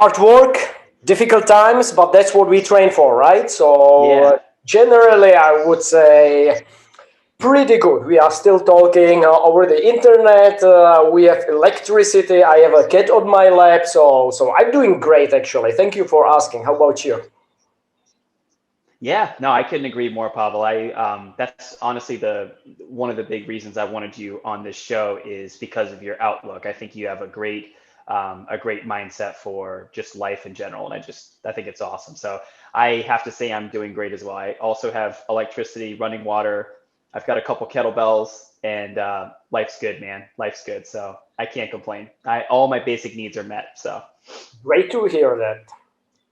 hard work, difficult times, but that's what we train for, right? Yeah. So generally, I would say pretty good. We are still talking over the internet. We have electricity. I have a cat on my lap, so I'm doing great actually. Thank you for asking. How about you? Yeah, no, I couldn't agree more, Pavel. That's honestly the one of the big reasons I wanted you on this show is because of your outlook. I think you have a great mindset for just life in general, and I think it's awesome. So I have to say I'm doing great as well. I also have electricity, running water. I've got a couple kettlebells, and life's good, man. Life's good. So I can't complain. I all my basic needs are met. So. Great to hear that.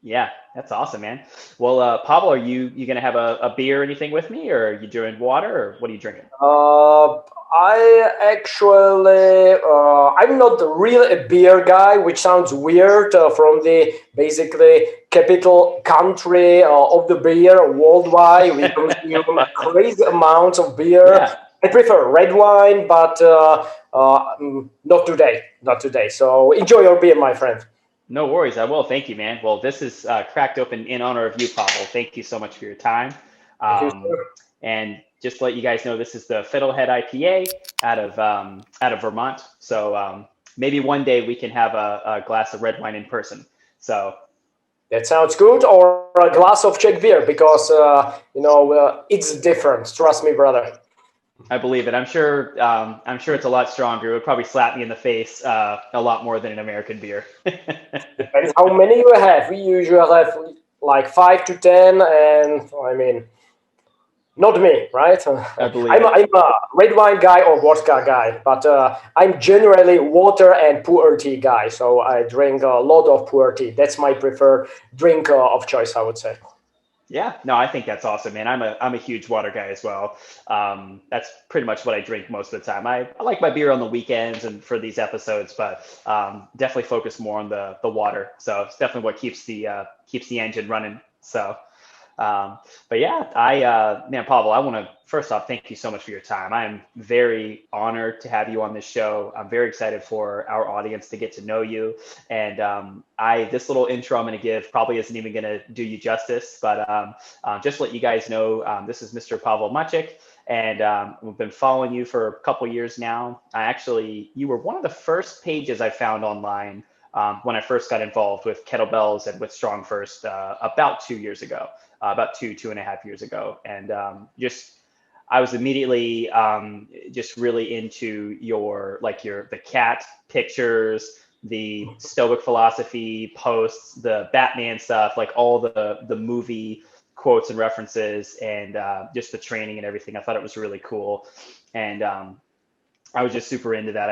Yeah, that's awesome, man. Well, Pablo, are you gonna have a beer or anything with me, or are you doing water, or what are you drinking? Uh, I actually, I'm not really a beer guy, which sounds weird from the basically capital country of the beer worldwide. We consume a crazy amounts of beer. Yeah, I prefer red wine, but not today, not today. So enjoy your beer, my friend. no worries. I will. Thank you, man. Well, this is cracked open in honor of you, Pablo. Thank you so much for your time. Thank you, Um, sir. and just to let you guys know, this is the Fiddlehead IPA out of Vermont. So maybe one day we can have a glass of red wine in person. So That sounds good. Or a glass of Czech beer, because it's different. Trust me, brother. I believe it. I'm sure it's a lot stronger. It would probably slap me in the face a lot more than an American beer. Depends how many you have. We usually have like 5 to 10, and I mean, not me, right? I believe I'm, it. I'm a red wine guy or vodka guy, but I'm generally water and pu'er tea guy. So I drink a lot of pu'er tea. That's my preferred drink of choice, I would say. Yeah, no, I think that's awesome, man. I'm a huge water guy as well. That's pretty much what I drink most of the time. I like my beer on the weekends and for these episodes, but definitely focus more on the water. So it's definitely what keeps the engine running. So. But yeah, man, Pavel, I want to first off thank you so much for your time. I am very honored to have you on this show. I'm very excited for our audience to get to know you. And this little intro I'm going to give probably isn't even going to do you justice, but just to let you guys know, this is Mr. Pavel Macek. And we've been following you for a couple years now. You were one of the first pages I found online when I first got involved with kettlebells and with StrongFirst about 2 years ago, about 2.5 years ago. And I was immediately just really into the cat pictures, the Stoic philosophy posts, the Batman stuff, like all the movie quotes and references, and just the training and everything. I thought it was really cool. And I was just super into that.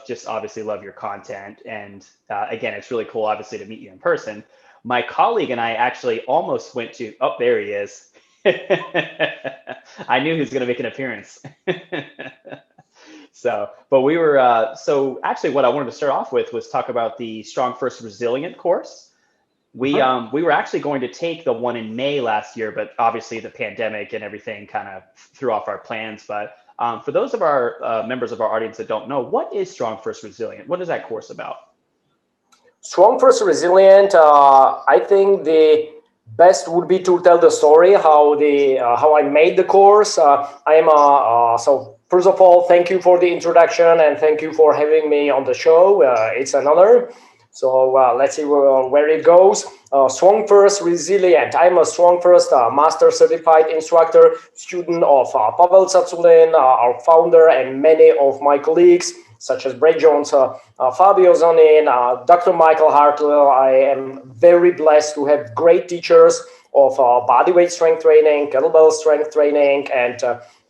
Just obviously love your content. And again, it's really cool, obviously, to meet you in person. My colleague and I actually almost went to, oh, there he is. I knew he was going to make an appearance. But so actually what I wanted to start off with was talk about the Strong First Resilient course. Mhm. We were actually going to take the one in May last year, but obviously the pandemic and everything kind of threw off our plans. But for those of our members of our audience that don't know, what is Strong First Resilient? What is that course about? Strong first resilient. I think the best would be to tell the story how I made the course. I am so first of all, thank you for the introduction and thank you for having me on the show. It's an honor. So let's see where it goes. Strong First Resilient. I'm a Strong First Master Certified Instructor, student of Pavel our founder, and many of my colleagues, such as Brett Jones, Fabio Zonin, Dr. Michael Hartwell. I am very blessed to have great teachers of bodyweight strength training, kettlebell strength training, and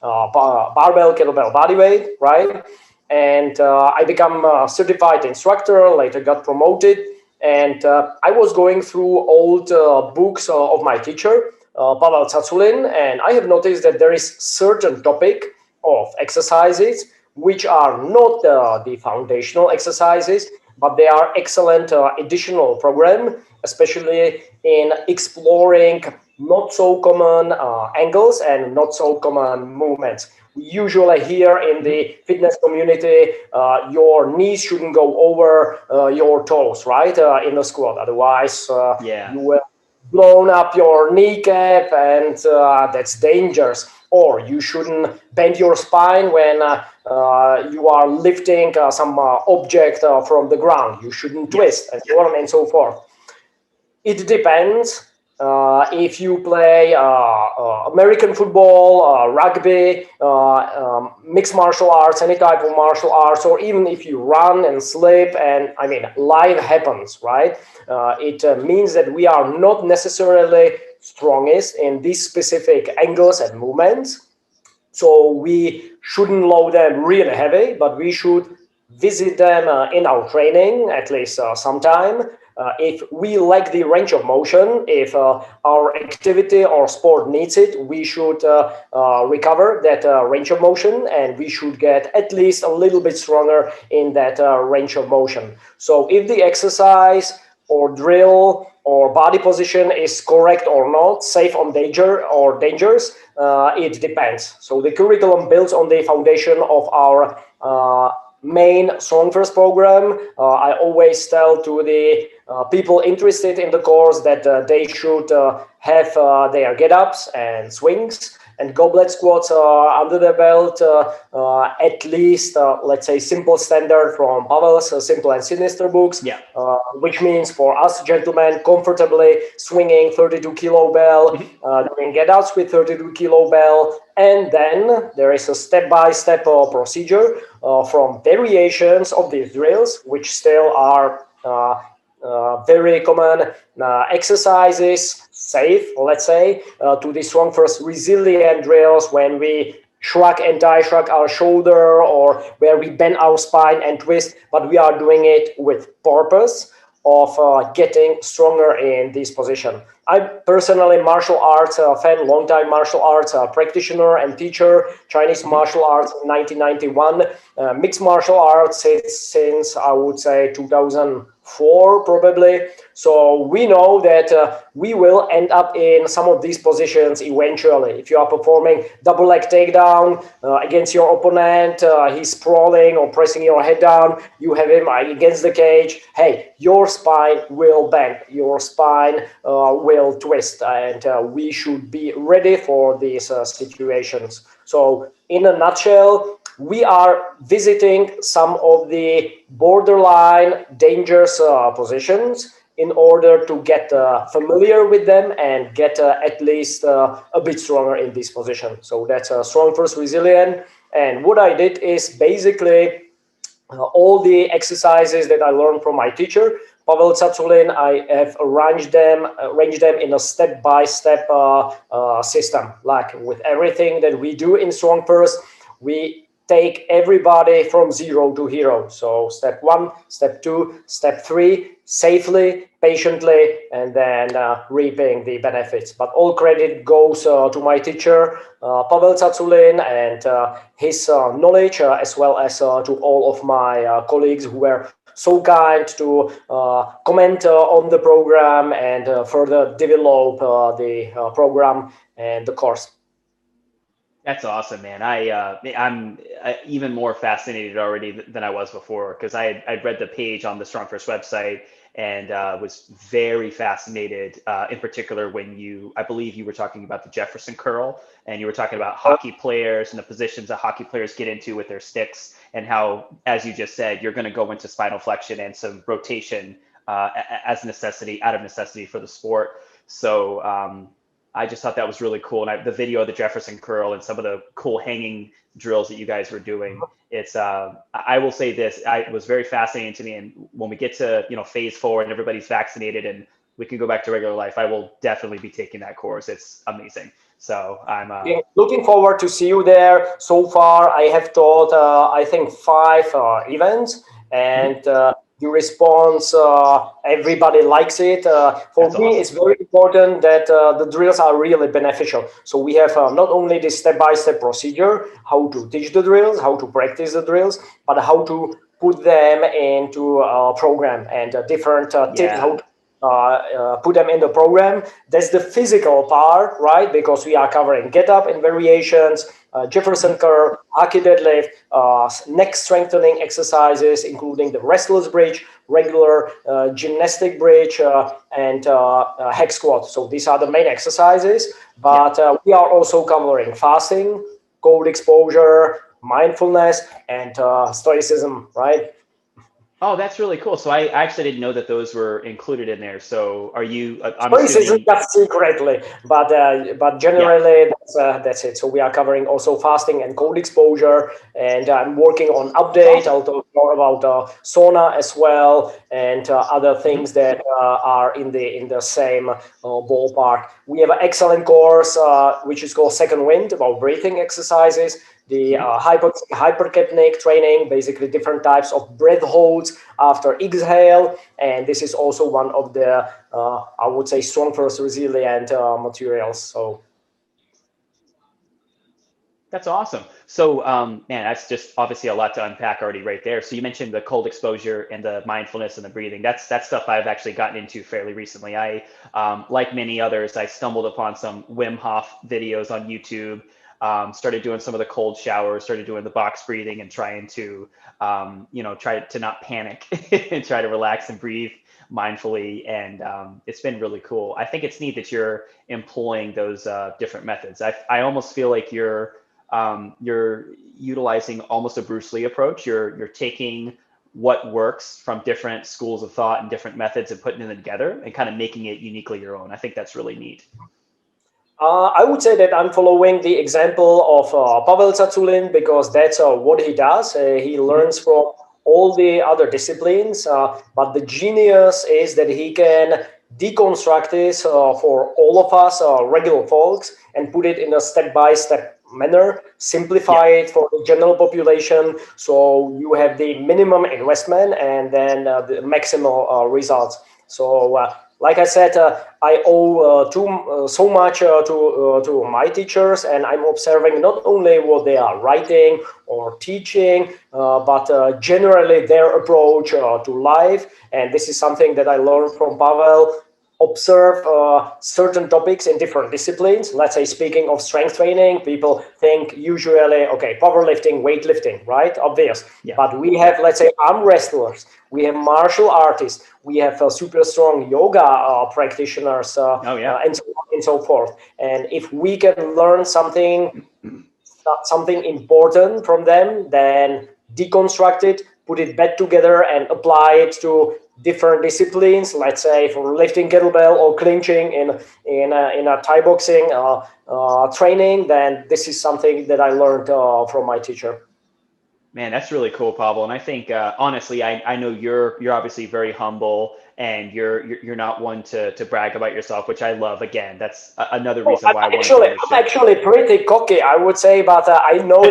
barbell kettlebell bodyweight, right? And I became a certified instructor, later got promoted. And I was going through old books of my teacher, Pavel Tsatsouline, and I have noticed that there is certain topic of exercises which are not the foundational exercises, but they are excellent additional program, especially in exploring not so common angles and not so common movements, We usually hear in the fitness community, your knees shouldn't go over your toes, right? In the squat. Otherwise, you will blown up your kneecap, and that's dangerous. Or you shouldn't bend your spine when you are lifting some object from the ground. You shouldn't twist, and so on and so forth. It depends. If you play American football, rugby, mixed martial arts, any type of martial arts, or even if you run and slip, and I mean, life happens, right? It means that we are not necessarily strongest in these specific angles and movements. So we shouldn't load them really heavy, but we should visit them in our training at least sometime. If we lack the range of motion, if our activity or sport needs it, we should recover that range of motion, and we should get at least a little bit stronger in that range of motion. So if the exercise or drill or body position is correct or not, safe on danger or dangerous, it depends. So the curriculum builds on the foundation of our main StrongFirst program. I always tell to the people interested in the course that they should have their get-ups and swings and goblet squats under their belt, at least, let's say, simple standard from Pavels, Simple and Sinister books, which means for us gentlemen, comfortably swinging 32 kilo bell, doing get-outs with 32 kilo bell, and then there is a step-by-step procedure from variations of these drills, which still are very common exercises, safe, let's say, to the StrongFirst resilient drills when we shrug and die shrug our shoulder, or where we bend our spine and twist, but we are doing it with purpose of getting stronger in this position. I'm personally martial arts fan, long-time martial arts practitioner and teacher, Chinese martial arts in 1991, mixed martial arts since I would say 2004 probably. So we know that we will end up in some of these positions eventually. If you are performing double leg takedown against your opponent, he's sprawling or pressing your head down, you have him against the cage, hey, your spine will bend, your spine will twist, and we should be ready for these situations. So in a nutshell, we are visiting some of the borderline dangerous positions in order to get familiar with them and get at least a bit stronger in this position. So that's StrongFirst Resilient. And what I did is basically all the exercises that I learned from my teacher, Pavel Macek, I have arranged them in a step-by-step system. Like with everything that we do in StrongFirst, we take everybody from zero to hero. So step 1, step 2, step 3, safely, patiently, and then reaping the benefits. But all credit goes to my teacher, Pavel Macek, and his knowledge, as well as to all of my colleagues who were so kind to comment on the program and further develop the program and the course. That's awesome, man. I'm even more fascinated already than I was before, because I'd read the page on the StrongFirst website and was very fascinated, in particular when I believe you were talking about the Jefferson curl, and you were talking about hockey players and the positions that hockey players get into with their sticks, and how, as you just said, you're going to go into spinal flexion and some rotation as necessity, out of necessity for the sport. So I just thought that was really cool. And the video of the Jefferson curl and some of the cool hanging drills that you guys were doing, it's, I will say this, it was very fascinating to me. And when we get to, phase 4 and everybody's vaccinated and we can go back to regular life, I will definitely be taking that course. It's amazing. So I'm looking forward to see you there. So far, I have taught, I think, 5 events, and the response, everybody likes it. For me, awesome. It's very important that the drills are really beneficial. So we have not only the step-by-step procedure, how to teach the drills, how to practice the drills, but how to put them into a program and different tips, how to put them in the program. That's the physical part, right? Because we are covering get up and variations, Jefferson curl, Aki deadlift, neck strengthening exercises, including the wrestler's bridge, regular gymnastic bridge, and hex squat. So these are the main exercises. But we are also covering fasting, cold exposure, mindfulness, and stoicism, right? Oh, that's really cool. So I actually didn't know that those were included in there. So are you, I'm Stories isn't assuming, that secretly, but yeah. generally that's it. So we are covering also fasting and cold exposure, and I'm working on That's update. awesome. I'll talk more about sauna as well, and other Hmm. things that are in the same ballpark. We have an excellent course which is called Second Wind, about breathing exercises. The Hmm. hypercapnic training, basically different types of breath holds after exhale, and this is also one of the I would say StrongFirst resilient materials. So That's awesome. So, man, that's just obviously a lot to unpack already right there. So you mentioned the cold exposure and the mindfulness and the breathing. That's stuff I've actually gotten into fairly recently. Like many others, I stumbled upon some Wim Hof videos on YouTube. Started doing some of the cold showers, started doing the box breathing, and trying to, try to not panic and try to relax and breathe mindfully. And it's been really cool. I think it's neat that you're employing those different methods. I almost feel like you're utilizing almost a Bruce Lee approach. You're taking what works from different schools of thought and different methods and putting them together and kind of making it uniquely your own. I think that's really neat. I would say that I'm following the example of Pavel because that's what he does. He Hmm. learns from all the other disciplines, but the genius is that he can deconstruct this for all of us, regular folks, and put it in a step-by-step manner, Yeah. simplify it for the general population, so you have the minimum investment and then the maximal results. So, like I said, I owe so much to my teachers, and I'm observing not only what they are writing or teaching, but generally their approach to life. And this is something that I learned from Pavel. Observe certain topics in different disciplines. Let's say, speaking of strength training, people think usually, okay, powerlifting, weightlifting, right? Obvious. Yeah. But we Yeah. have, let's say, arm wrestlers, we have martial artists, we have super strong yoga practitioners, Oh, yeah. and so on and so forth. And if we can learn something important from them, then deconstruct it, put it back together, and apply it to different disciplines. Let's say for lifting kettlebell or clinching in a Thai boxing training. Then this is something that I learned from my teacher. Man, that's really cool, Pablo. And I think honestly, I know you're obviously very humble and you're not one to brag about yourself, which I love. Again, that's another Oh, reason why I wanted to do this I'm show. actually pretty cocky, I would say, but I know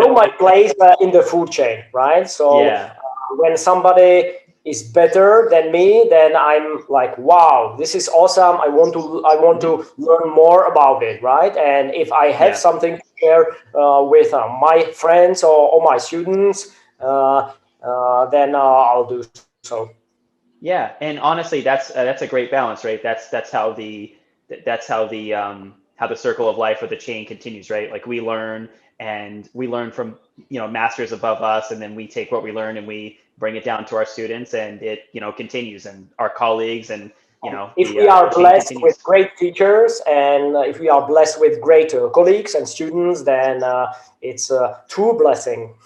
my place in the food chain, right? So Yeah. when somebody is better than me, then I'm like, wow, this is awesome. I want Hmm. to learn more about it, right? And if I have Yeah. something to share with my friends or my students, then I'll do so. Yeah, and honestly, that's a great balance, right? That's how the circle of life or the chain continues, right? Like we learn from masters above us, and then we take what we learn and we bring it down to our students, and it continues, and our colleagues, and If we the are chain blessed with continues. great teachers and if we are blessed with great colleagues and students, then it's a true blessing.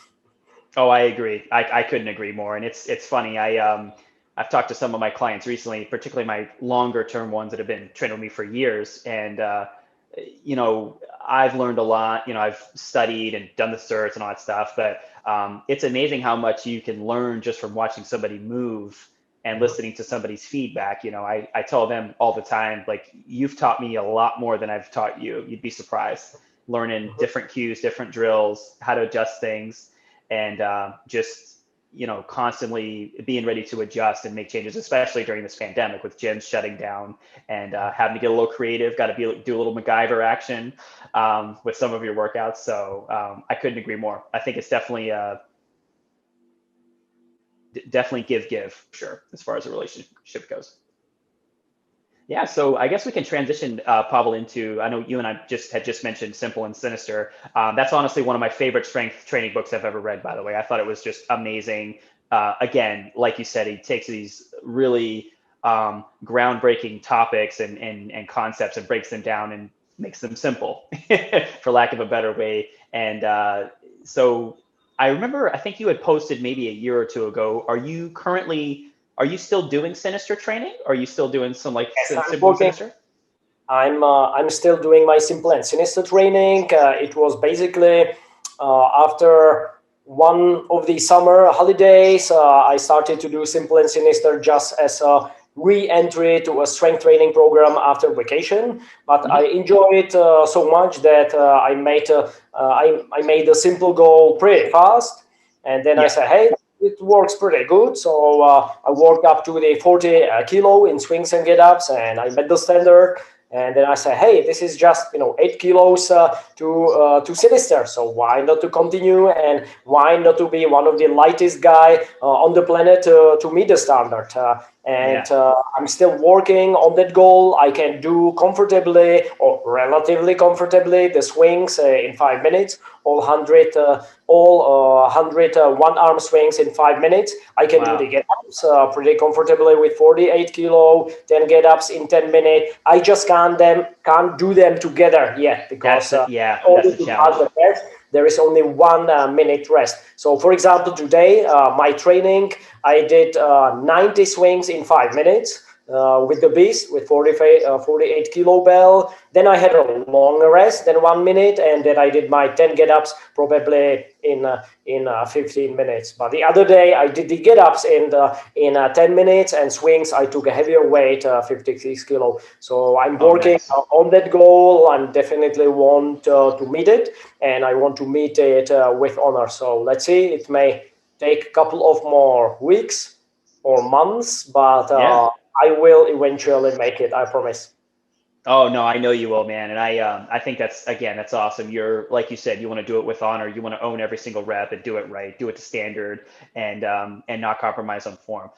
Oh, I agree. I couldn't agree more. And it's funny. I've talked to some of my clients recently, particularly my longer term ones that have been training with me for years. And I've learned a lot. I've studied and done the certs and all that stuff. But it's amazing how much you can learn just from watching somebody move and listening to somebody's feedback. I tell them all the time, like, you've taught me a lot more than I've taught you. You'd be surprised, learning different cues, different drills, how to adjust things, and just constantly being ready to adjust and make changes, especially during this pandemic with gyms shutting down and having to get a little creative. Got to do a little MacGyver action with some of your workouts. So I couldn't agree more. I think it's definitely give for sure as far as the relationship goes. Yeah, so I guess we can transition, Pavel, into, I know you and I just mentioned Simple and Sinister. That's honestly one of my favorite strength training books I've ever read, by the way. I thought it was just amazing. Again, like you said, he takes these really groundbreaking topics and concepts and breaks them down and makes them simple, for lack of a better way. And so I remember, I think you had posted maybe a year or two ago. Are you still doing Sinister training? Are you still doing some like Yes, I'm Simple and working. Sinister? I'm still doing my simple and sinister training. It was basically after one of the summer holidays. I started to do simple and sinister just as a re-entry to a strength training program after vacation. But I Hmm. enjoyed it so much that I made a simple goal pretty fast, and then I Yeah. said, hey. It works pretty good. So I worked up to the 40 kilo in swings and get-ups, and I met the standard. And then I said, hey, this is just 8 kilos to Sinister. So why not to continue, and why not to be one of the lightest guy on the planet to meet the standard? And Yeah. I'm still working on that goal. I can do comfortably or relatively comfortably the swings in 5 minutes, all 100 one arm swings in 5 minutes. I can do the Wow. get ups pretty comfortably with 48 kilo, 10 get ups in 10 minutes. I just can't do them together yet because That's only the to pass challenge. the test there is only 1 minute rest. So, for example, today my training I did 90 swings in 5 minutes. With the beast with 48 kilo bell. Then I had a longer rest than 1 minute, and then I did my 10 get ups probably in 15 minutes. But the other day I did the get ups in 10 minutes, and swings I took a heavier weight, 56 kilo. So I'm Oh, working nice. on that goal. I definitely want to meet it, and I want to meet it with honor. So let's see. It may take a couple of more weeks or months, but Yeah. I will eventually make it. I promise. Oh no, I know you will, man. And I think that's, again, that's awesome. You're, like you said, you want to do it with honor. You want to own every single rep and do it right, do it to standard, and not compromise on form.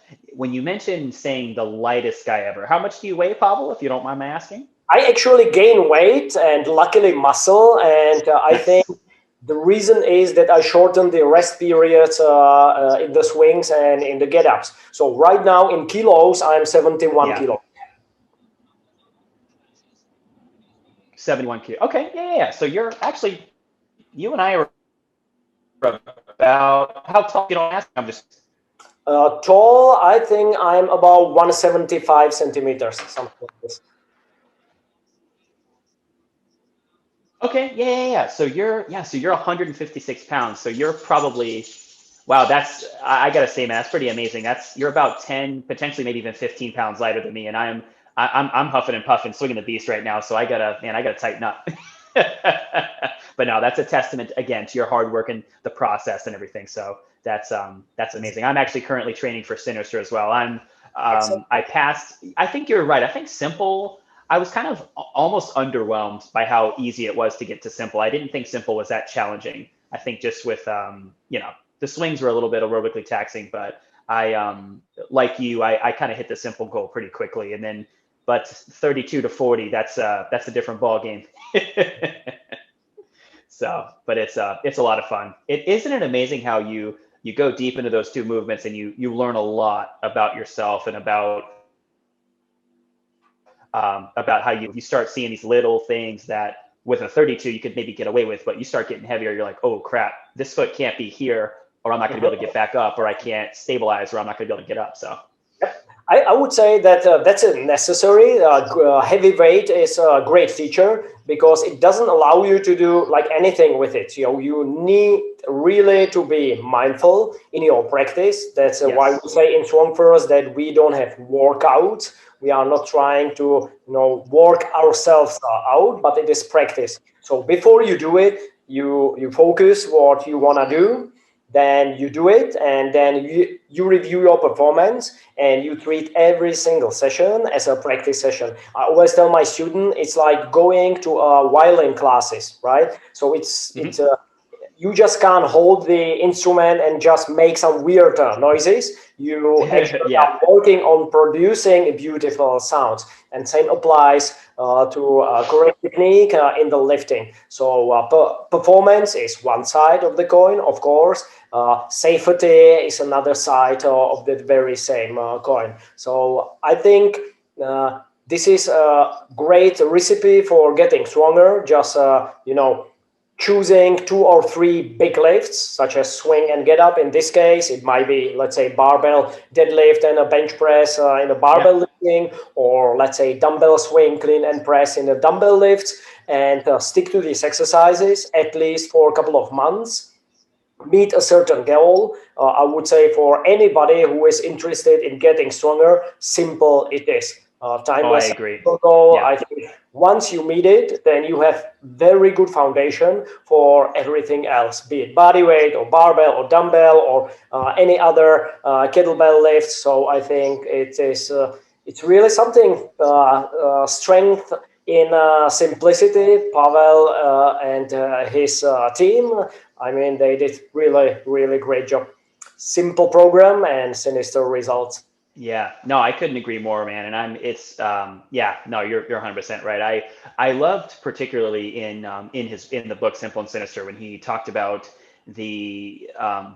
When you mentioned saying the lightest guy ever, how much do you weigh, Pavel, if you don't mind my asking? I actually gain weight and luckily muscle, and I think Nice. the reason is that I shortened the rest periods in the swings and in the get ups. So right now in kilos, I'm 71 Yeah. kilos. 71 kilo. Okay. Yeah, yeah, yeah. So you're actually, you and I are about, how tall, you don't ask. I'm just, Tall, I think I'm about 175 centimeters, something like this. okay. Yeah, yeah, yeah. So you're 156 pounds. So you're probably, wow, I gotta say, man, that's pretty amazing. You're about 10, potentially maybe even 15 pounds lighter than me. And I'm huffing and puffing, swinging the beast right now. So I gotta tighten up. But no, that's a testament again to your hard work and the process and everything. So that's amazing. I'm actually currently training for Sinister as well. Excellent. I passed, I think you're right. I think Simple, I was kind of almost underwhelmed by how easy it was to get to Simple. I didn't think Simple was that challenging. I think just with the swings were a little bit aerobically taxing, but like you, I kind of hit the Simple goal pretty quickly, and then but 32 to 40, that's a different ball game. So, but it's a lot of fun. Isn't it amazing how you go deep into those two movements and you learn a lot about yourself and about how you start seeing these little things that with a 32 you could maybe get away with, but you start getting heavier. You're like, oh crap, this foot can't be here, or I'm not going to be able to get back up, or I can't stabilize, or I'm not going to be able to get up. So I would say that that's a necessary. Heavy weight is a great feature because it doesn't allow you to do like anything with it. You need really to be mindful in your practice. That's why yes. we say in StrongFirst that we don't have workouts. We are not trying to work ourselves out, but it is practice. So before you do it, you focus what you want to do, then you do it, and then you review your performance, and you treat every single session as a practice session. I always tell my student it's like going to a violin classes, right? So Hmm. you just can't hold the instrument and just make some weird noises. You actually Yeah. are working on producing beautiful sounds. And same applies to correct technique in the lifting. So performance is one side of the coin, of course. Safety is another side of the very same coin. So I think this is a great recipe for getting stronger. Just choosing 2 or 3 big lifts, such as swing and get up. In this case, it might be, let's say, barbell deadlift and a bench press in a barbell lifting, or let's say dumbbell swing, clean and press in a dumbbell lifts, and stick to these exercises at least for a couple of months. Meet a certain goal. I would say for anybody who is interested in getting stronger, simple it is. Timeless. I agree. Goal. I think once you meet it, then you have very good foundation for everything else, be it body weight or barbell or dumbbell or any other kettlebell lifts. So I think it is it's really something strength in simplicity. Pavel and his team, I mean, they did really, really great job. Simple program and sinister results. Yeah, no, I couldn't agree more, man. And no, you're 100% right. I loved particularly in the book Simple and Sinister when he talked about the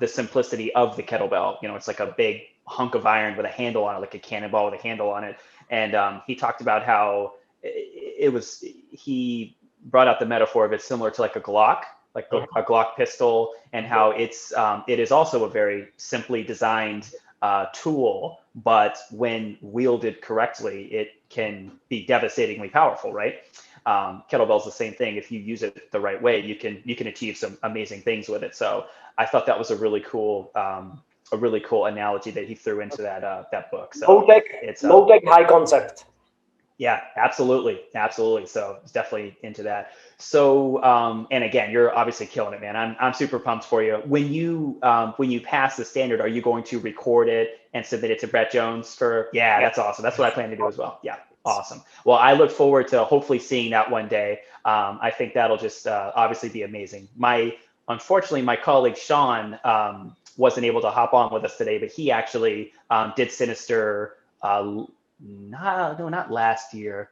simplicity of the kettlebell. It's like a big hunk of iron with a handle on it, like a cannonball with a handle on it. And he talked about how he brought out the metaphor of it similar to like a Glock, like a Glock pistol, and how it is also a very simply designed tool, but when wielded correctly, it can be devastatingly powerful, right? Kettlebell's the same thing. If you use it the right way, you can achieve some amazing things with it. So I thought that was a really cool analogy that he threw into that book. So low tech, high concept. Yeah, absolutely. So it's definitely into that. So, and again, you're obviously killing it, man. I'm super pumped for you. When you pass the standard, are you going to record it and submit it to Brett Jones for? Yeah, that's awesome. That's what I plan to do as well. Yeah, awesome. Well, I look forward to hopefully seeing that one day. I think that'll just obviously be amazing. Unfortunately, my colleague Sean wasn't able to hop on with us today, but he actually did Sinister. Not last year.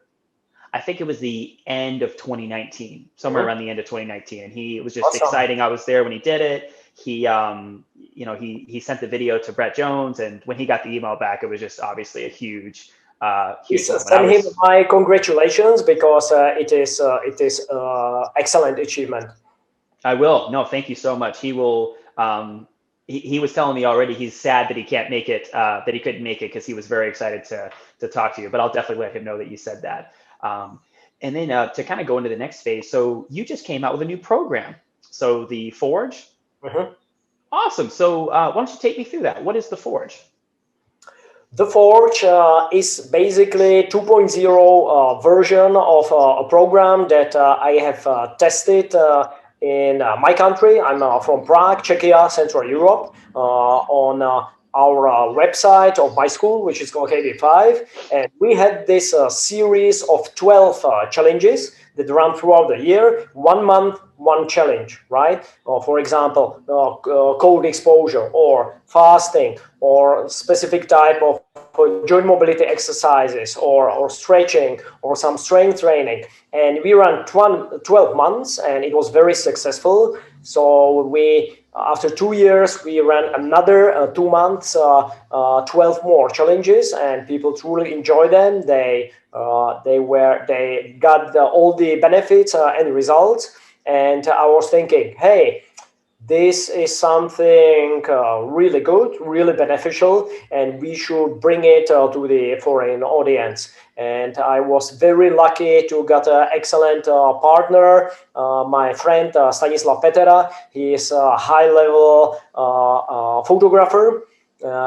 I think it was the end of 2019, somewhere around the end of 2019. And it was just exciting. I was there when he did it. He sent the video to Brett Jones, and when he got the email back, it was just obviously a huge send him my congratulations, because it is excellent achievement. I will. No, thank you so much. He will. He was telling me already he's sad that he can't make it, that he couldn't make it because he was very excited to talk to you. But I'll definitely let him know that you said that. And then to kind of go into the next phase, so you just came out with a new program. So the Forge. Mm-hmm. Awesome. So why don't you take me through that? What is the Forge? The Forge is basically 2.0 version of a program that I have tested in my country. I'm from Prague, Czechia, Central Europe, on our website of my school, which is called KB5. And we had this series of 12 challenges that run throughout the year, 1 month, one challenge, right? For example, cold exposure or fasting or specific type of joint mobility exercises or stretching or some strength training. And we ran 12 months and it was very successful. So after 2 years, we ran another 2 months, 12 more challenges, and people truly enjoy them. They got all the benefits and results. And I was thinking, hey, this is something really good, really beneficial, and we should bring it to the foreign audience. And I was very lucky to get an excellent partner, my friend Stanislav Petera. He is a high-level photographer.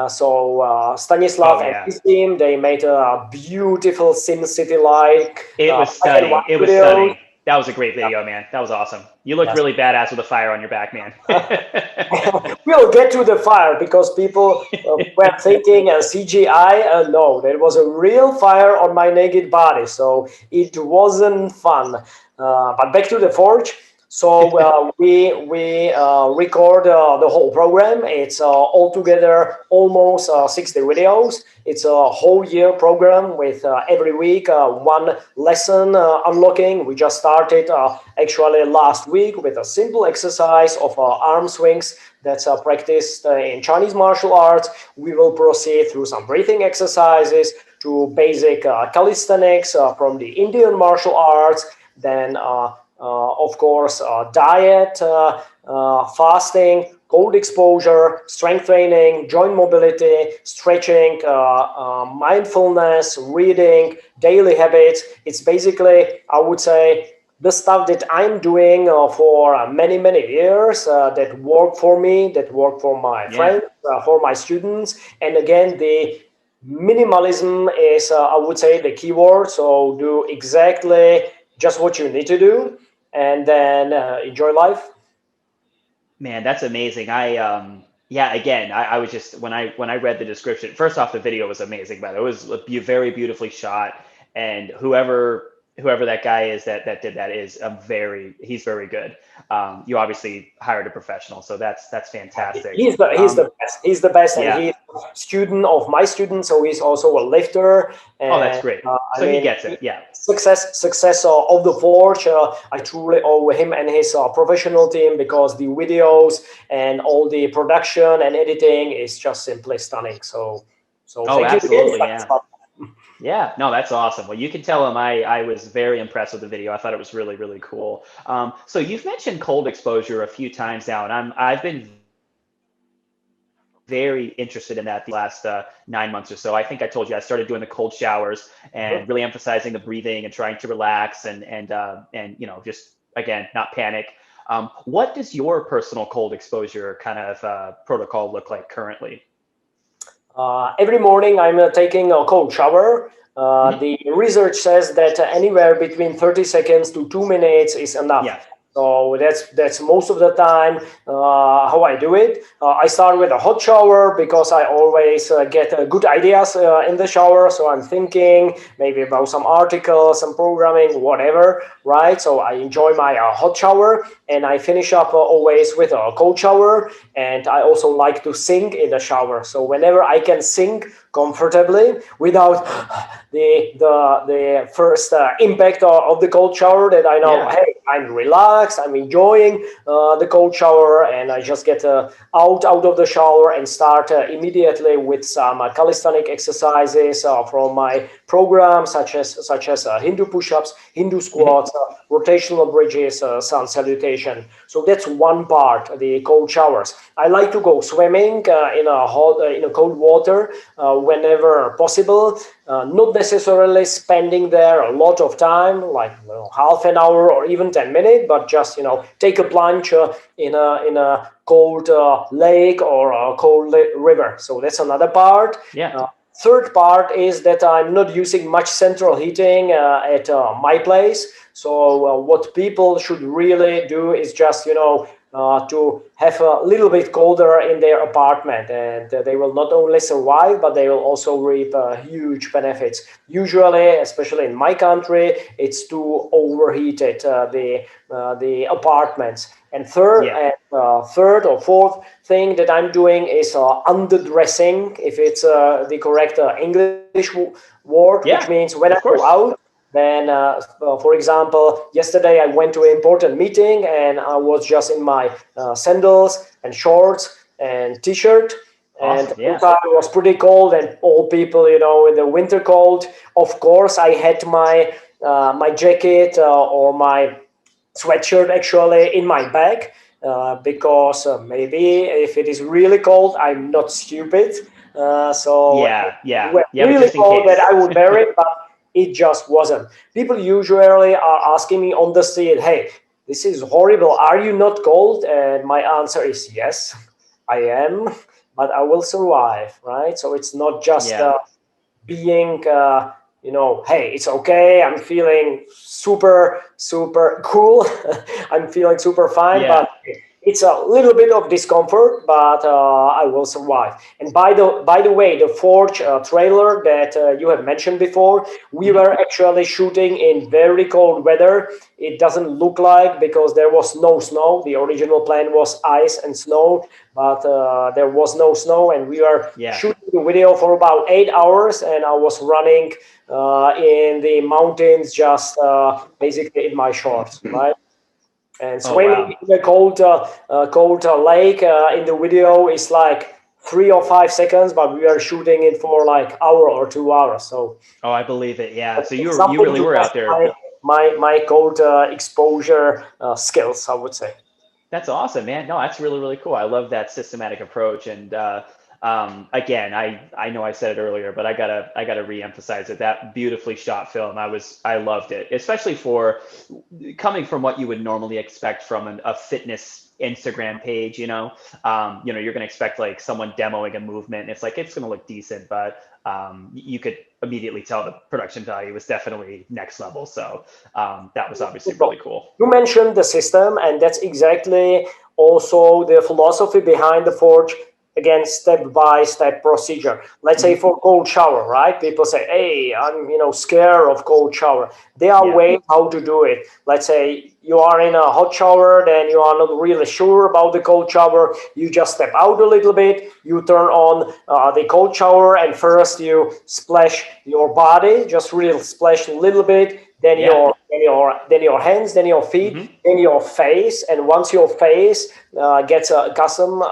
So Stanislav and his team, they made a beautiful Sim City-like. It was stunning. It was stunning. That was a great video, man. That was awesome. You looked really badass with a fire on your back, man. We'll get to the fire, because people were thinking CGI. No, there was a real fire on my naked body, so it wasn't fun. But back to the Forge. So we record the whole program. It's altogether almost 60 videos. It's a whole year program with every week one lesson unlocking. We just started actually last week with a simple exercise of arm swings that's practiced in Chinese martial arts. We will proceed through some breathing exercises to basic calisthenics from the Indian martial arts. Then of course, diet, fasting, cold exposure, strength training, joint mobility, stretching, mindfulness, reading, daily habits. It's basically, I would say, the stuff that I'm doing for many, many years that work for me, that work for my friends, for my students. And again, the minimalism is, I would say, the keyword. So do exactly just what you need to do and then enjoy life. Man, that's amazing. Yeah, again, I was just when I read the description, first off, the video was amazing, but it was very beautifully shot, and whoever that guy is that did that is he's very good. You obviously hired a professional, so that's fantastic. He's the best. He's the best, and Yeah. he's a student of my student, so he's also a lifter. Oh, that's And great. I So he mean, gets it. Yeah. success of the forge. I truly owe him and his professional team because the videos and all the production and editing is just simply stunning. So Oh, thank you again. absolutely. Yeah. Yeah, no, that's awesome. Well, you can tell him I was very impressed with the video. I thought it was really, really cool. So you've mentioned cold exposure a few times now, and I've been very interested in that the last 9 months or so. I think I told you I started doing the cold showers and really emphasizing the breathing and trying to relax and just again not panic. What does your personal cold exposure kind of protocol look like currently? Every morning I'm taking a cold shower. Hmm. The research says that anywhere between 30 seconds to 2 minutes is enough. Yeah. So that's most of the time how I do it. I start with a hot shower because I always get good ideas in the shower. So I'm thinking maybe about some articles, some programming, whatever, right? So I enjoy my hot shower and I finish up always with a cold shower. And I also like to sing in the shower. So whenever I can sing comfortably without the first impact of the cold shower, that I know, Yeah. hey, I'm relaxed, I'm enjoying the cold shower, and I just get out of the shower and start immediately with some calisthenic exercises from my program, such as Hindu push-ups, Hindu Hmm. squats, rotational bridges, sun salutation. So that's one part, the cold showers. I like to go swimming in a cold water whenever possible. Not necessarily spending there a lot of time, like half an hour or even 10 minutes, but just take a plunge in a cold lake or a cold river. So that's another part. Yeah. Third part is that I'm not using much central heating at my place. So what people should really do is just to have a little bit colder in their apartment, and they will not only survive, but they will also reap huge benefits. Usually, especially in my country, it's too overheated, the apartments. And Yeah. third or fourth thing that I'm doing is underdressing, if it's the correct English word, which Yeah. means when I Of go course. out, then, for example, yesterday I went to an important meeting and I was just in my sandals and shorts and t-shirt. And Awesome. Yeah. inside it was pretty cold, and all people, in the winter cold. Of course, I had my jacket or my sweatshirt actually in my bag because maybe if it is really cold, I'm not stupid. So if Yeah. it Yeah. were Yeah. But really just in cold, that case. I would wear it, but it just wasn't. People usually are asking me on the street, hey, this is horrible. Are you not cold? And my answer is yes, I am, but I will survive, right? So it's not just Yeah. being hey, it's okay, I'm feeling super super cool, I'm feeling super fine, but Yeah. It's a little bit of discomfort, but I will survive. And by the way, the Forge trailer that you have mentioned before, we Mhm. were actually shooting in very cold weather. It doesn't look like because there was no snow. The original plan was ice and snow, but there was no snow, and we were Yeah. shooting the video for about 8 hours, and I was running in the mountains, just basically in my shorts, right? And Oh, swimming wow. in a cold lake in the video is like 3 or 5 seconds, but we are shooting it for like hour or 2 hours. So Oh, I believe it. Yeah. So it's you something really to were test out there. my cold exposure skills, I would say. That's awesome, man. No, that's really, really cool. I love that systematic approach. And again, I know I said it earlier, but I gotta reemphasize it. That beautifully shot film, I loved it, especially for coming from what you would normally expect from a fitness Instagram page. You're gonna expect like someone demoing a movement. And it's like it's gonna look decent, but you could immediately tell the production value was definitely next level. So that was obviously really cool. You mentioned the system, and that's exactly also the philosophy behind the Forge. Again, step by step procedure. Let's say Mhm. for cold shower, right? People say, "Hey, I'm scared of cold shower." There are Yeah. ways how to do it. Let's say you are in a hot shower, then you are not really sure about the cold shower. You just step out a little bit. You turn on the cold shower, and first you splash your body, just really splash a little bit, then Yeah. your hands, then your feet, Hmm. then your face, and once your face gets accustomed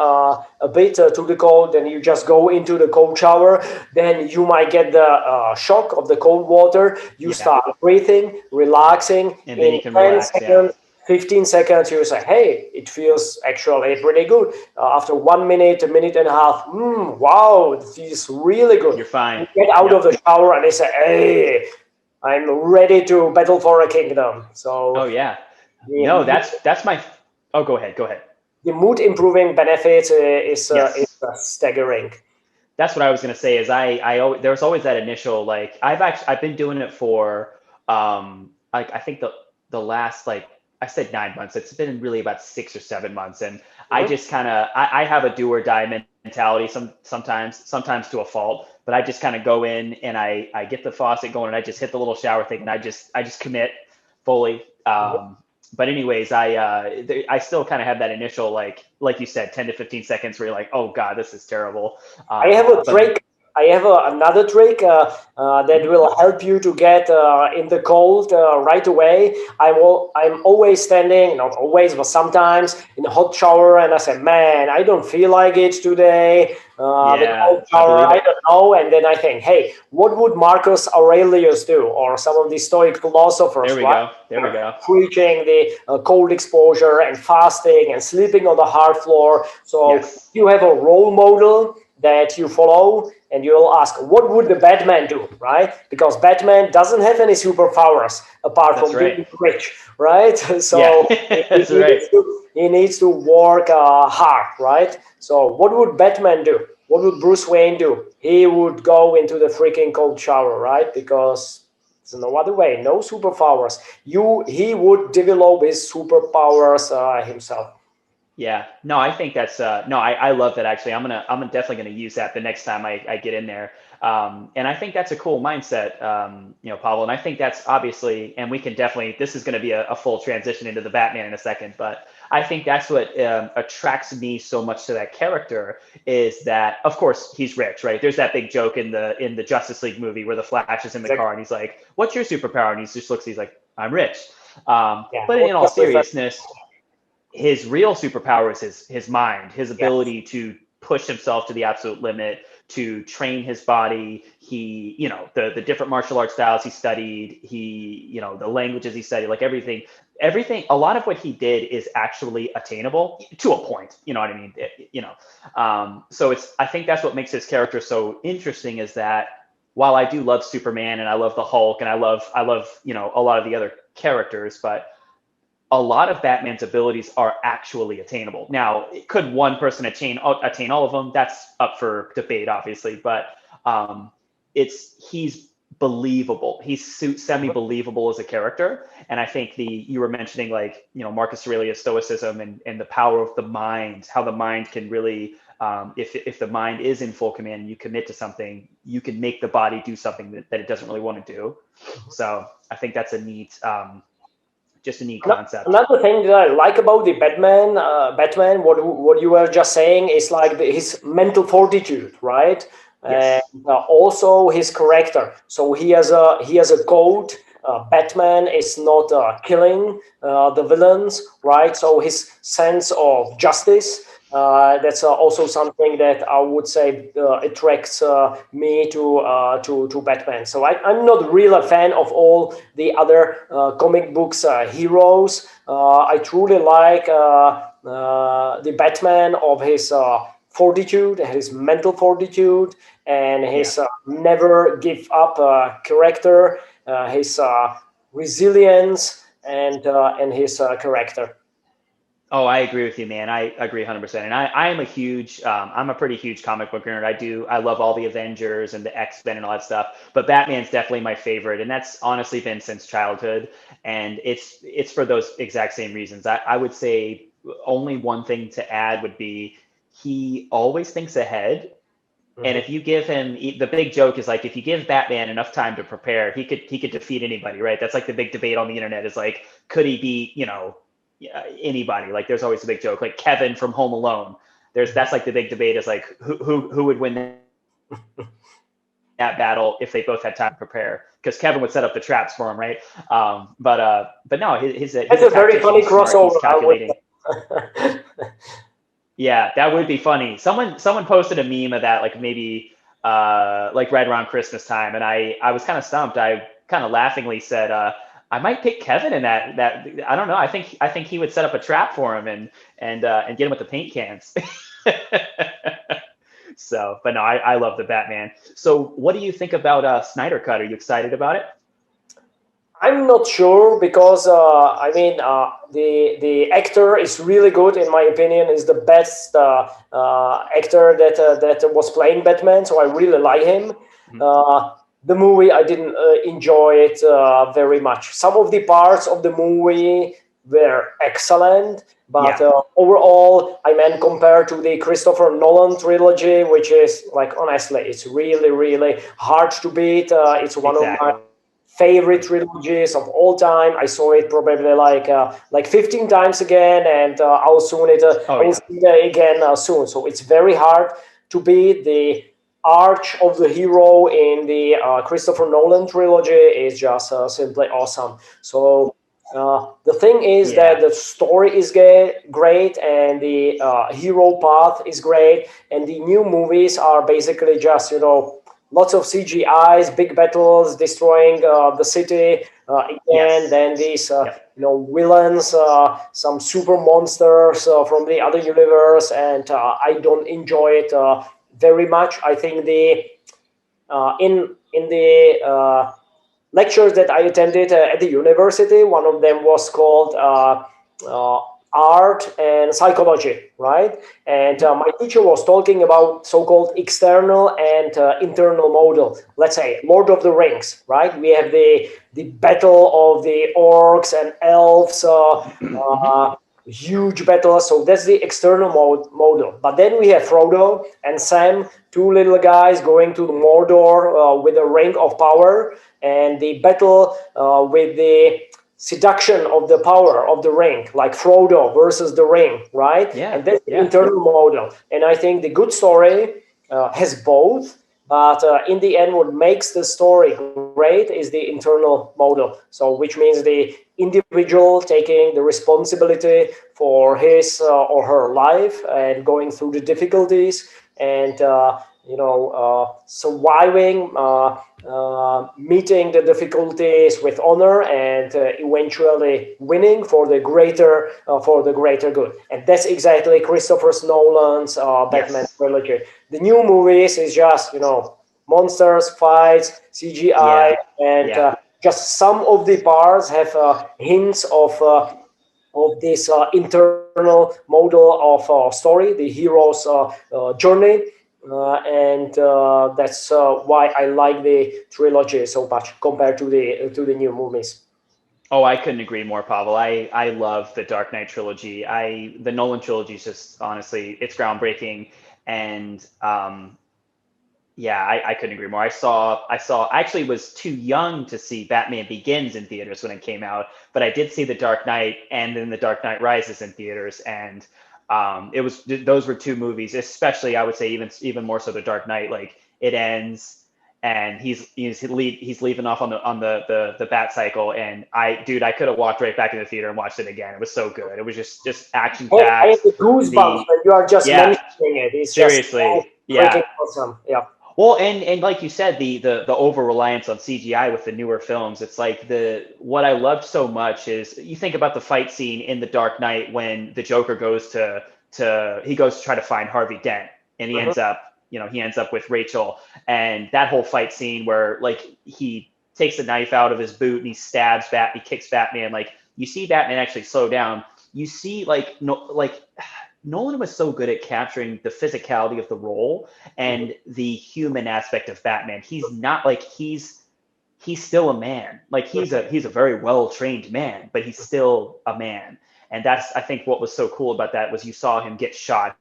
a bit to the cold, then you just go into the cold shower. Then you might get the shock of the cold water. You Yeah. start breathing, relaxing. And then In you can 10 relax. Yeah. seconds, 15 seconds, you say, hey, it feels actually pretty good. After 1 minute, a minute and a half, wow, it feels really good. You're fine. You get out of Yep. the shower and they say, hey, I'm ready to battle for a kingdom. Oh So yeah. No, the, that's my. Oh, go ahead. Go ahead. the mood improving benefits is Yes. staggering. That's what I was gonna say. Is there's always that initial like I've been doing it for like I think the last like I said 9 months. It's been really about 6 or 7 months, and I Mhm. just kind of I have a do or die mentality sometimes to a fault, but I just kind of go in and I get the faucet going and I just hit the little shower thing and I just commit fully. But anyways, I still kind of have that initial like you said 10 to 15 seconds where you're like, oh god, this is terrible. I have a But trick. I have another trick that mhm. will help you to get in the cold right away. I'm always standing, not always, but sometimes in a hot shower, and I say, "Man, I don't feel like it today." The Yeah, cold I shower, believe I it. don't know. And then I think, "Hey, what would Marcus Aurelius do, or some of the Stoic There philosophers, we right? go. There we go. Preaching the cold exposure and fasting and sleeping on the hard floor." So Yes, you have a role model that you follow, and you'll ask, what would the Batman do, right? Because Batman doesn't have any superpowers apart that's from right. being rich, right? Yeah, So that's right. he needs to work hard, right? So what would Batman do? What would Bruce Wayne do? He would go into the freaking cold shower, right? Because there's no other way, no superpowers. He would develop his superpowers himself. Yeah, no, I think that's no, I love that actually. I'm definitely gonna use that the next time I get in there. And I think that's a cool mindset, Pavel. And I think that's obviously, and we can definitely, this is going to be a full transition into the Batman in a second, but I think that's what attracts me so much to that character is that, of course, he's rich, right? There's that big joke in the Justice League movie where the Flash is in the car Exactly. and he's like, "What's your superpower?" And he just looks, he's like, "I'm rich." Yeah. But Or in all just refer. seriousness, his real superpower is his mind, his Yes. ability to push himself to the absolute limit, to train his body. He, the different martial arts styles he studied, the languages he studied, like everything. A lot of what he did is actually attainable to a point. You know what I mean? So I think that's what makes his character so interesting is that while I do love Superman and I love the Hulk and I love a lot of the other characters, but a lot of Batman's abilities are actually attainable. Now, could one person attain all of them? That's up for debate, obviously, but he's believable. He's semi-believable as a character. And I think you were mentioning, like, Marcus Aurelius Stoicism and the power of the mind, how the mind can really, if the mind is in full command and you commit to something, you can make the body do something that it doesn't really want to do. So I think that's just a neat concept. Another thing that I like about the Batman, what you were just saying is like his mental fortitude, right? Yes. And also his character. So he has a code. Batman is not killing the villains, right? So his sense of justice. That's also something that I would say attracts me to Batman. So I'm not really a fan of all the other comic books heroes. I truly like the Batman of his fortitude, his mental fortitude, and his never give up character, his resilience, and his character. Oh, I agree with you, man. I agree 100%. And I am I'm a pretty huge comic book nerd. I love all the Avengers and the X-Men and all that stuff, but Batman's definitely my favorite. And that's honestly been since childhood. And it's for those exact same reasons. I would say only one thing to add would be he always thinks ahead. And if you give him, the big joke is like, if you give Batman enough time to prepare, he could defeat anybody, right? That's like the big debate on the internet is like, could he beat, anybody? Like, there's always a big joke, like Kevin from Home Alone. That's like the big debate is like, who would win that battle if they both had time to prepare? Because Kevin would set up the traps for him, right? But no, he's a very funny crossover. He's calculating. Yeah, that would be funny. Someone posted a meme of that, like maybe like right around Christmas time, and I was kind of stumped. I kind of laughingly said, I might pick Kevin in that. I don't know. I think he would set up a trap for him and get him with the paint cans. So, but no, I love the Batman. So, what do you think about Snyder Cut? Are you excited about it? I'm not sure because the actor is really good in my opinion. Is the best actor that was playing Batman, so I really like him. The movie I didn't enjoy it very much. Some of the parts of the movie were excellent, but overall, compared to the Christopher Nolan trilogy, which is like honestly, it's really really hard to beat. It's one of my favorite trilogies of all time. I saw it probably like 15 times again, and I'll see it again soon. So it's very hard to beat. The arch of the hero in the Christopher Nolan trilogy is just simply awesome. So the thing is that the story is great, and the hero path is great, and the new movies are basically just lots of CGIs, big battles, destroying the city again. Then these, villains, some super monsters from the other universe, and I don't enjoy it very much. I think in the lectures that I attended at the university, one of them was called art and psychology, right? And my teacher was talking about so-called external and internal model. Let's say Lord of the Rings, right? We have the battle of the orcs and elves, huge battle. So that's the external model. But then we have Frodo and Sam, two little guys going to the Mordor with a ring of power, and the battle with the seduction of the power of the ring, like Frodo versus the ring, right? And that's the internal model. And I think the good story has both, but in the end, what makes the story great is the internal model. So, which means the individual taking the responsibility for his or her life and going through the difficulties and surviving, meeting the difficulties with honor, and eventually winning for the greater good. And that's exactly Christopher Nolan's Batman trilogy. The new movies is just monsters, fights, CGI, and just some of the parts have hints of this internal model of story, the hero's journey. and that's why I like the trilogy so much compared to the new movies. Oh, I couldn't agree more, Pavel. I love the Dark Knight trilogy. The Nolan trilogy is just honestly, it's groundbreaking, and yeah, I couldn't agree more. I actually was too young to see Batman Begins in theaters when it came out, but I did see The Dark Knight and then The Dark Knight Rises in theaters, and it was those were two movies, especially I would say even more so The Dark Knight. Like it ends, and he's leaving off on the Bat cycle, and I could have walked right back in the theater and watched it again. It was so good. It was just action I have packed. the goosebumps The when you are just Yeah, mentioning it. It's just seriously, freaking yeah. awesome. Yeah. Well, and like you said, the over reliance on CGI with the newer films, it's like the what I loved so much is you think about the fight scene in The Dark Knight when the Joker goes to try to find Harvey Dent, and Mhm. he ends up with Rachel, and that whole fight scene where like he takes a knife out of his boot and he kicks Batman, like you see Batman actually slow down. You see like no like Nolan was so good at capturing the physicality of the role Mhm. and the human aspect of Batman. He's not like he's still a man. Like he's a very well trained man, but he's still a man. And that's I think what was so cool about that was you saw him get shot,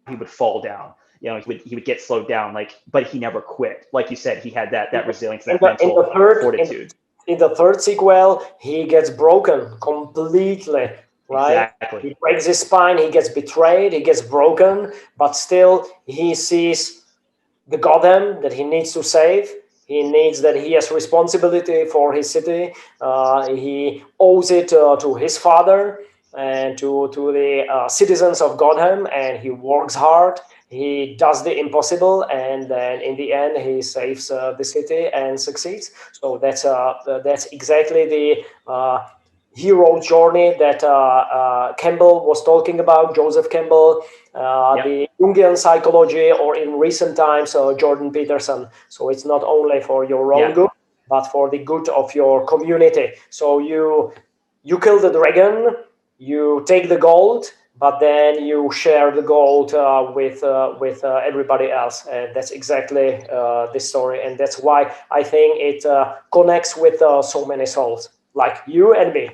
he would fall down. He would get slowed down, like, but he never quit. Like you said, he had that resilience, In that the in mental the third fortitude. in the third sequel, he gets broken completely, right? Exactly. He breaks his spine, he gets betrayed, he gets broken, but still he sees the Gotham that he needs to save. He needs that he has responsibility for his city. He owes it to his father and to the citizens of Gotham, and he works hard. He does the impossible, and then in the end, he saves the city and succeeds. So that's exactly the hero journey that Campbell was talking about, Joseph Campbell, Yep. the Jungian psychology, or in recent times, Jordan Peterson. So it's not only for your own Yeah. good, but for the good of your community. So you kill the dragon, you take the gold, but then you share the gold with everybody else, and that's exactly this story, and that's why I think it connects with so many souls like you and me.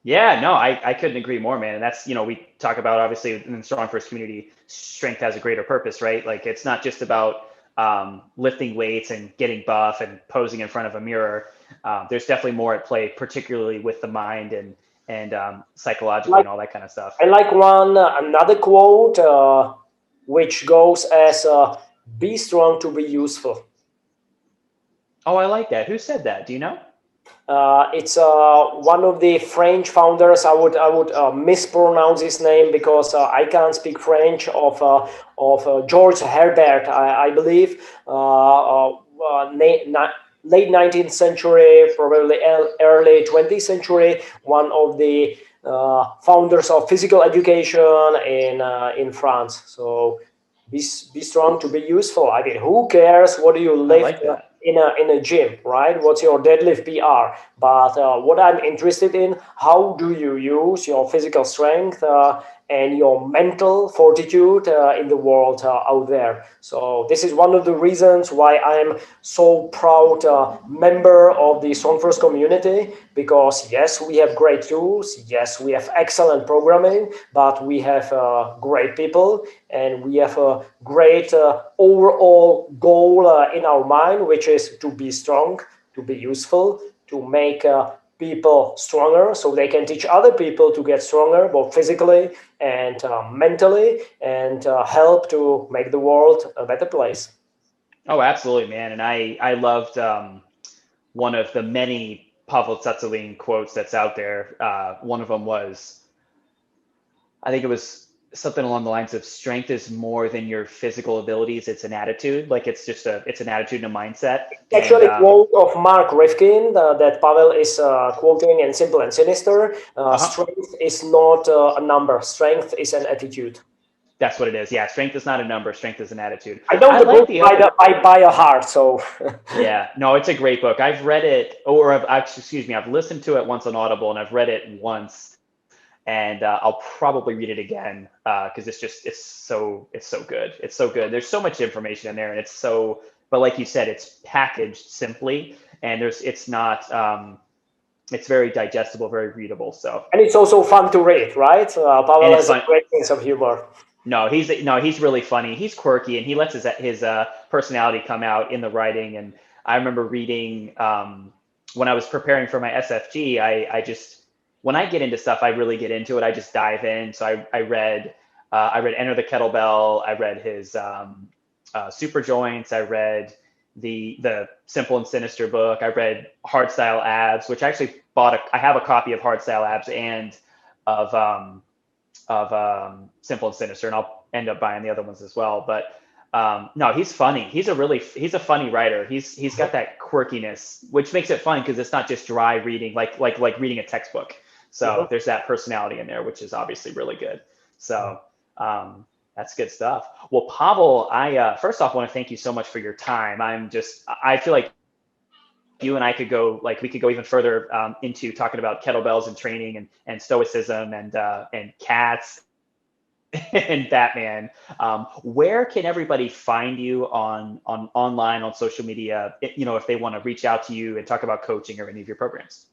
Yeah, no, I couldn't agree more, man. And that's, we talk about obviously in the Strong First community, strength has a greater purpose, right? Like it's not just about lifting weights and getting buff and posing in front of a mirror. There's definitely more at play, particularly with the mind and psychologically Like and all that kind of stuff. I like one another quote which goes as "Be strong to be useful." Oh, I like that. Who said that? Do you know? It's one of the French founders. I would mispronounce his name because I can't speak French. Of George Herbert, I believe. Late 19th century, probably early 20th century. One of the founders of physical education in France. So be strong to be useful. I mean, who cares what do you I lift like that. in a gym, right? What's your deadlift PR? But what I'm interested in, how do you use your physical strength and your mental fortitude in the world out there? So this is one of the reasons why I'm so proud member of the StrongFirst community, because yes, we have great tools, yes, we have excellent programming, but we have great people, and we have a great overall goal in our mind, which is to be strong, to be useful, to make people stronger so they can teach other people to get stronger, both physically and mentally, and help to make the world a better place. Oh, absolutely, man. And I loved one of the many Pavel quotes that's out there. One of them was, I think it was something along the lines of strength is more than your physical abilities. It's an attitude. Like it's an attitude and a mindset. And Actually, a quote of Mark Rifkin that Pavel is quoting in Simple and Sinister. uh-huh, Strength is not a number. Strength is an attitude. that's what it is. Yeah. Strength is not a number. Strength is an attitude. I know I the like book the by other. by a heart, so Yeah, no, it's a great book. I've read it, or excuse me, I've listened to it once on Audible and I've read it once. and I'll probably read it again because it's so good. It's so good. There's so much information in there, and but like you said, it's packaged simply, and it's not. It's very digestible, very readable. So, and it's also fun to read, right? Pavel and it's has a fun. great sense of humor. No, he's really funny. He's quirky, and he lets his personality come out in the writing. And I remember reading when I was preparing for my SFG. I just when I get into stuff, I really get into it. I just dive in. So I read Enter the Kettlebell. I read his Super Joints. I read the Simple and Sinister book. I read Hardstyle Abs, which I actually I have a copy of Hardstyle Abs and of Simple and Sinister, and I'll end up buying the other ones as well. But no, he's funny. He's a funny writer. He's got that quirkiness, which makes it fun because it's not just dry reading, like reading a textbook. So there's that personality in there, which is obviously really good. So that's good stuff. Well, Pavel, I first off want to thank you so much for your time. I feel like you and I could go we could go even further into talking about kettlebells and training and stoicism and cats and Batman. Where can everybody find you on online, on social media, if they want to reach out to you and talk about coaching or any of your programs?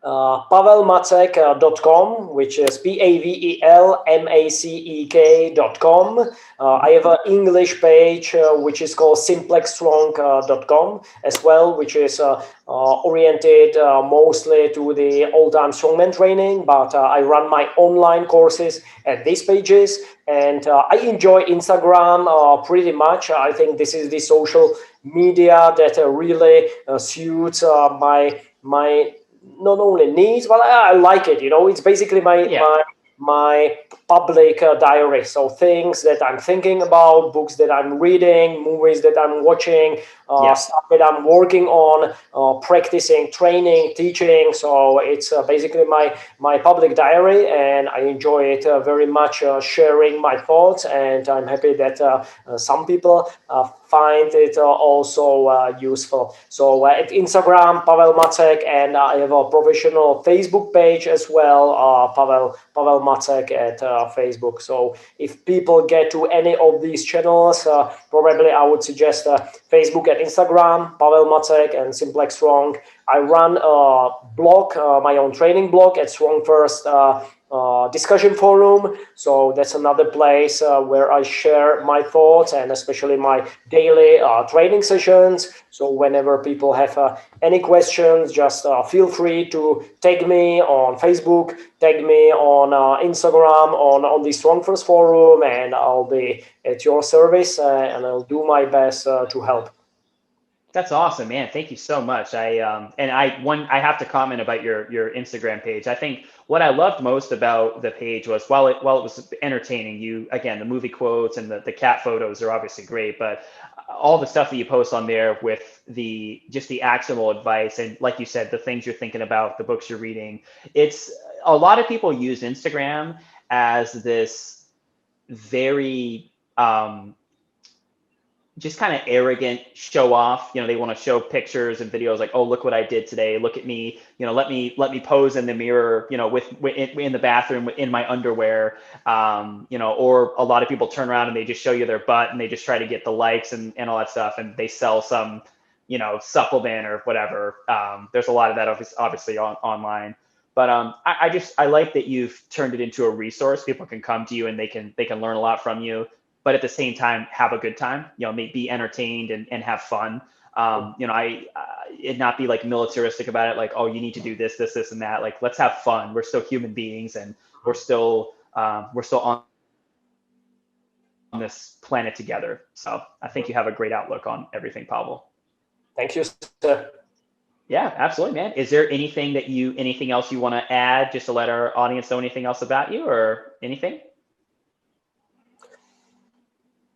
PavelMacek.com, which is PavelMacek.com. I have an English page which is called SimplexStrong.com as well, which is oriented mostly to the all-time strongman training, but I run my online courses at these pages, and I enjoy Instagram pretty much. I think this is the social media that really suits my not only needs, but I like it. It's basically my public diary. So things that I'm thinking about, books that I'm reading, movies that I'm watching, stuff that I'm working on, practicing, training, teaching. So it's basically my public diary, and I enjoy it very much, sharing my thoughts. And I'm happy that some people find it also useful. So at Instagram, Pavel Macek, and I have a professional Facebook page as well, Pavel Macek at Facebook. So if people get to any of these channels, probably I would suggest Facebook and Instagram, Pavel Macek and Simplex Strong. I run a blog, my own training blog at StrongFirst discussion forum. So that's another place where I share my thoughts and especially my daily training sessions. So whenever people have any questions, just feel free to tag me on Facebook, tag me on Instagram, on the StrongFirst forum, and I'll be at your service and I'll do my best to help. That's awesome, man. Thank you so much. I have to comment about your Instagram page. I think what I loved most about the page was while it was entertaining, the movie quotes and the cat photos are obviously great, but all the stuff that you post on there with the actionable advice and, like you said, the things you're thinking about, the books you're reading. It's a lot of people use Instagram as this very just kind of arrogant show off. They want to show pictures and videos like, oh, look what I did today. Look at me. Let me pose in the mirror, with in the bathroom in my underwear. Or a lot of people turn around and they just show you their butt and they just try to get the likes and all that stuff. And they sell some, supplement or whatever. There's a lot of that obviously online. But I like that you've turned it into a resource. People can come to you and they can learn a lot from you, but at the same time, have a good time, be entertained and have fun. It not be like militaristic about it. Like, oh, you need to do this, and that. Like, let's have fun. We're still human beings and we're still on this planet together. So I think you have a great outlook on everything, Pavel. Thank you, sir. Yeah, absolutely, man. Is there anything else you want to add just to let our audience know anything else about you or anything?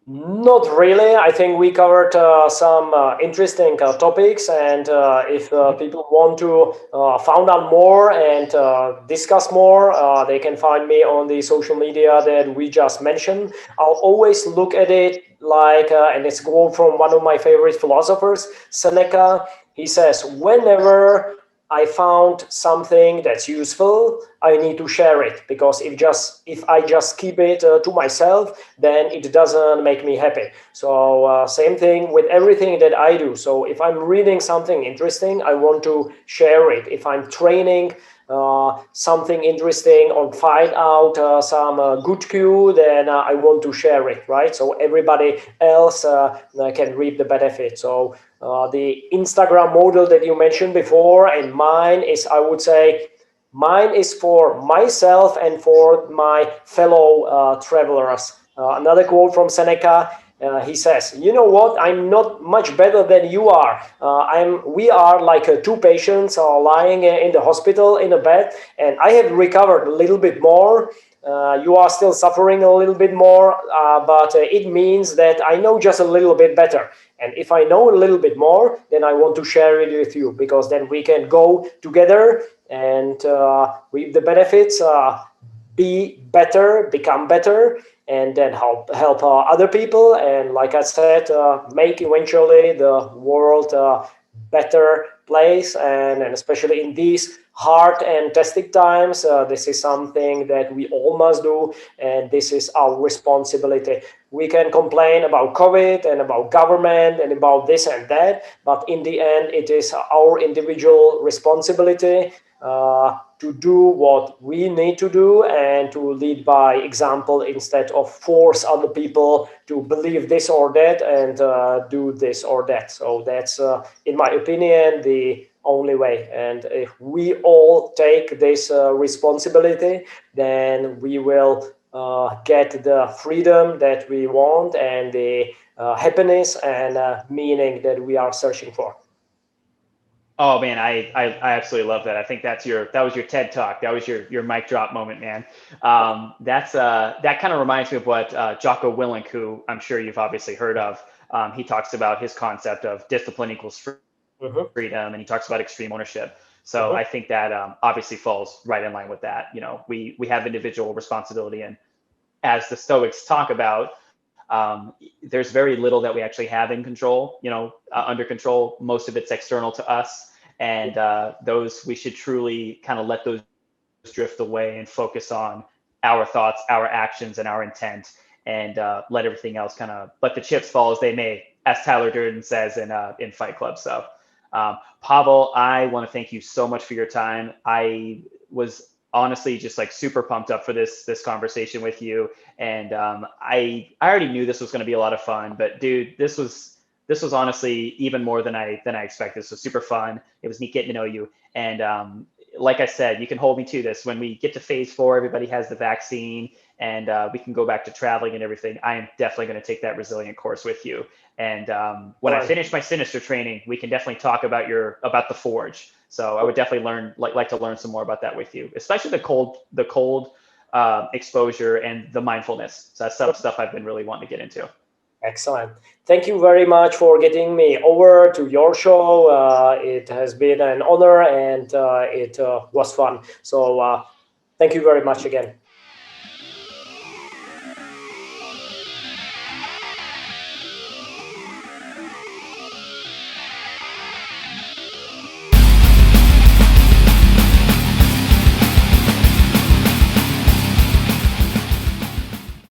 Not really. I think we covered some interesting topics, and if people want to find out more and discuss more, they can find me on the social media that we just mentioned. I'll always look at it like, and it's a quote from one of my favorite philosophers, Seneca. He says, whenever I found something that's useful, I need to share it, because if I just keep it to myself, then it doesn't make me happy. So same thing with everything that I do. So if I'm reading something interesting, I want to share it. If I'm training something interesting or find out some good cue, then I want to share it, right? So everybody else can reap the benefit. So the Instagram model that you mentioned before, and mine is, I would say, mine is for myself and for my fellow travelers. Another quote from Seneca. He says, "You know what? I'm not much better than you are. We are like two patients lying in the hospital in a bed, and I have recovered a little bit more. You are still suffering a little bit more, but it means that I know just a little bit better. And if I know a little bit more, then I want to share it with you, because then we can go together and reap the benefits, be better, become better, and then help other people. And like I said, make eventually the world a better place. And especially in these hard and testing times, this is something that we all must do, and this is our responsibility. We can complain about COVID and about government and about this and that, but in the end, it is our individual responsibility to do what we need to do and to lead by example instead of force other people to believe this or that and do this or that. So that's, in my opinion, the only way. And if we all take this responsibility, then we will get the freedom that we want and the happiness and meaning that we are searching for. Oh man, I absolutely love that. I think that was your TED talk. That was your mic drop moment, man. That kind of reminds me of what Jocko Willink, who I'm sure you've obviously heard of. He talks about his concept of discipline equals Mhm, freedom, and he talks about extreme ownership. So mhm. I think that obviously falls right in line with that. You know, we have individual responsibility, and as the Stoics talk about, there's very little that we actually have in control, under control. Most of it's external to us. And those, we should truly kind of let those drift away and focus on our thoughts, our actions, and our intent, and let everything else kind of let the chips fall as they may, as Tyler Durden says in Fight Club. So, Pavel, I want to thank you so much for your time. I was honestly just like super pumped up for this conversation with you, and I already knew this was going to be a lot of fun, but dude, this was honestly even more than I expected. This was super fun. It was neat getting to know you, and like I said, you can hold me to this. When we get to phase 4, everybody has the vaccine, and we can go back to traveling and everything. I am definitely going to take that resilient course with you. And when I Right. finish my Sinister training, we can definitely talk about the Forge. So I would definitely like to learn some more about that with you, especially the cold exposure and the mindfulness. So that's some stuff I've been really wanting to get into. Excellent. Thank you very much for getting me over to your show. It has been an honor, and it was fun. So thank you very much again.